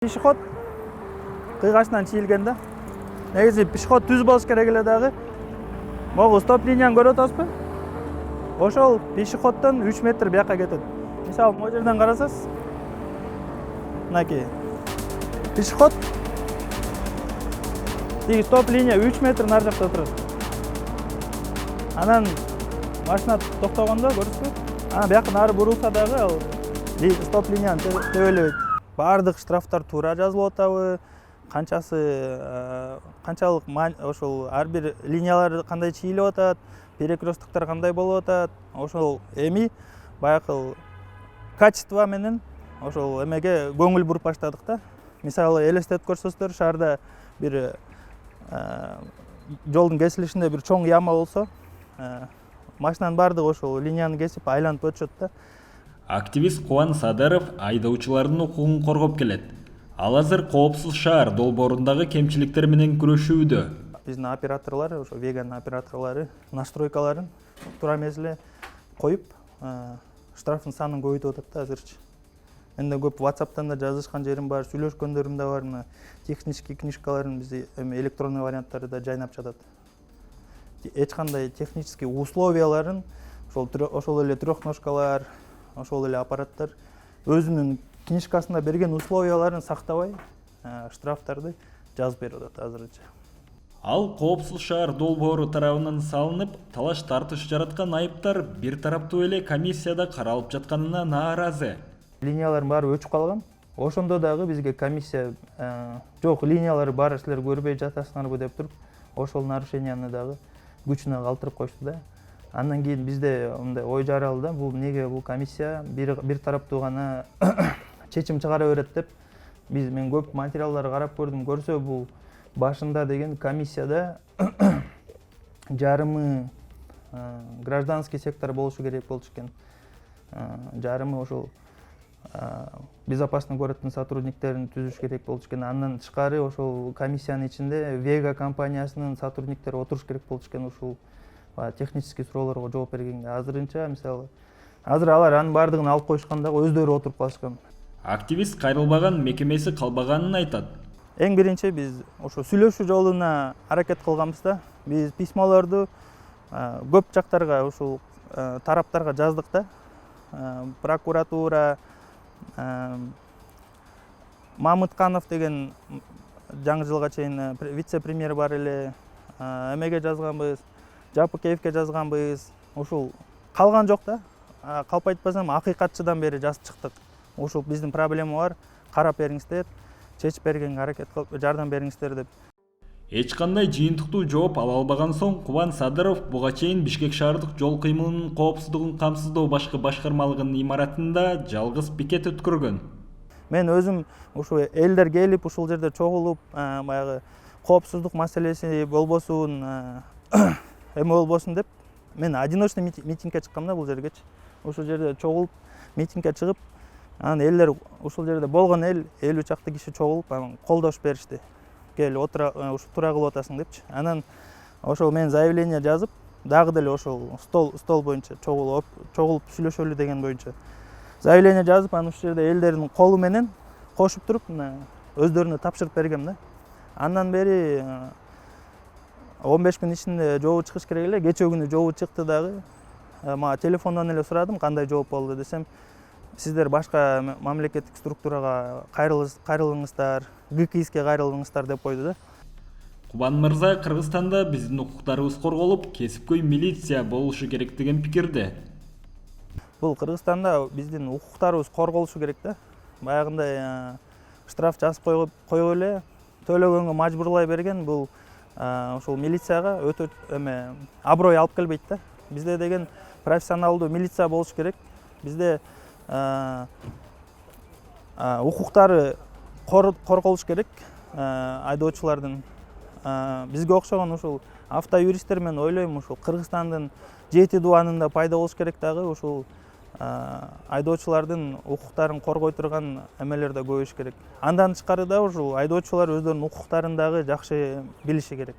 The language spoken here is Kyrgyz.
Пешеход кыйгачынан чийилген да. Негизи пешеход түз болуш керек эле дагы. Могу стоп линияны көрүп атасызбы? Ошол пешеходдон 3 метр бияка кетет. Мисалы, могу жерден карасаңыз, мынакей пешеход тиги стоп линия 3 метр нары жакта турат. Анан машина токтогондо көрүсүзбү? Анан бияка нары бурулса дагы ал стоп линияны тебелебейт. Бардык штрафтар туура жазылып атабы, канчалык ошол ар бир линиялар кандай чийилип атат, перекресттуктар кандай болуп атат, ошол эми баягы качество менен ошол эмеге көңүл буруп баштадык да. Мисалы, элестетип көрсөңүздөр, шаарда бир жолдун кесилишинде бир чоң яма болсо, машинанын бардыгы ошол линияны кесип айланып өтүшөт да. Активист Кубан Садыров айдоочулардын укугун коргоп келет. Ал азыр коопсуз шаар долбоорундагы кемчиликтер менен күрөшүүдө. Биздин операторлор, ошо веган операторлору настройкаларын туура мезгилде коюп, штрафтын санын көбөйтүп атат да азырчы. Менде көп WhatsApp'тан да жазышкан жерим бар, сүйлөшкөндөрүм да бар. Мына технический книжкаларын бизде электронный варианттары да жайнап жатат. Эч кандай технический условияларын ошол эле трёхножкалар, ошол эле аппараттар өзүнүн книжкасында берген условияларын сактабай, штрафтарды жазып берип атат азырчы. Ал коопсуз шаар долбоору тарабынан салынып, талаш тартыш жараткан айыптар бир тараптуу эле комиссияда каралып жатканына нааразы. Линиялардын баары өчүп калган. Ошондо дагы бизге комиссия жок, линиялар баары силер көрбөй жатасыңарбы деп туруп, ошол нарушенияны дагы күчүнө калтырып коюшту да. Андан кийин бизде мындай ой жаралды да, бул неге бул комиссия бир тараптуу гана чечим чыгара берет деп. Мен көп материалдар карап көрдүм. Көрсө бул башында деген комиссияда жарымы гражданский сектор болушу керек болчу экен. Жарымы ошол безопасный городдун сотрудниктерин түзүш керек болчу экен. Андан тышкары ошол комиссиянын ичинде Вега компаниясынын сотрудниктери отуруш керек болчу экен. Ушул технический суроолорго жооп бергенге азырынча, мисалы, азыр алар анын бардыгын алып коюшкан дагы өздөрү отуруп калышкан. Активист кайрылбаган мекемеси калбаганын айтат. Эң биринчи биз ошо сүйлөшүү жолуна аракет кылганбыз да. Биз письмолорду көп жактарга, ушул тараптарга жаздык да. Прокуратура, Мамытканов деген жаңы жылга чейин вице-премьер бар эле, эмеге жазганбыз, Жапыкеевке жазганбыз. Ушул калган жок да. Калп айтпасам, акыйкатчыдан бери жазып чыктык. Ушул биздин проблема бар, карап бериңиздер, чечип бергенге аракет кылып, жардам бериңиздер деп. Эч кандай жыйынтыктуу жооп ала албаган соң, Кубан Садыров буга чейин Бишкек шаардык жол кыймылынын коопсуздугун камсыздоо башкы башкармалыгынын имаратында жалгыз пикет өткөргөн. Мен өзүм ушу элдер келип, ушул жерде чогулуп, баягы коопсуздук маселеси болбосун, эме болбосун деп, мен одиночный митингге чыккам да бул жергечи. Ушул жерде чогулуп, митингге чыгып, анан элдер ушул жерде болгон 50 чакты киши чогулуп, анан колдош беришти. Кел, тура кылып атасың депчи. Анан ошол мен заявление жазып, дагы деле ошол стол боюнча чогулуп сүйлөшөлү деген боюнча заявление жазып, анан ушул жерде элдердин колу менен кошуп туруп, өздөрүнө тапшырып бергем да. Андан бери 15 күн ичинде жообу чыгыш керек эле. Кечээ күнү жообу чыкты дагы. Мага телефондон эле сурадым, кандай жооп болду десем, сиздер башка мамлекеттик структурага кайрылыңыздар, ГКИСке кайрылыңыздар деп койду да. Кубан мырза Кыргызстанда биздин укуктарыбыз корголуп, кесипкөй милиция болушу керек деген пикирде. Бул Кыргызстанда биздин укуктарыбыз корголушу керек да. Баягындай штраф жазып койгоп эле төлөгөнгө мажбурлай берген бул ошол милицияга өтө аброй алып келбейт да. Бизде деген профессионалдуу милиция болуш керек. Бизде укуктары корголуш керек айдоочулардын. Бизге окшогон ушул автоюристтер мен ойлойм, ушул Кыргызстандын 7 дубанында пайда болуш керек дагы, ушул айдоочулардын укуктарын коргой турган эмелер да көбөйүш керек. Андан тышкары да ушул айдоочулар өздөрүнүн укуктарын дагы жакшы билиши керек.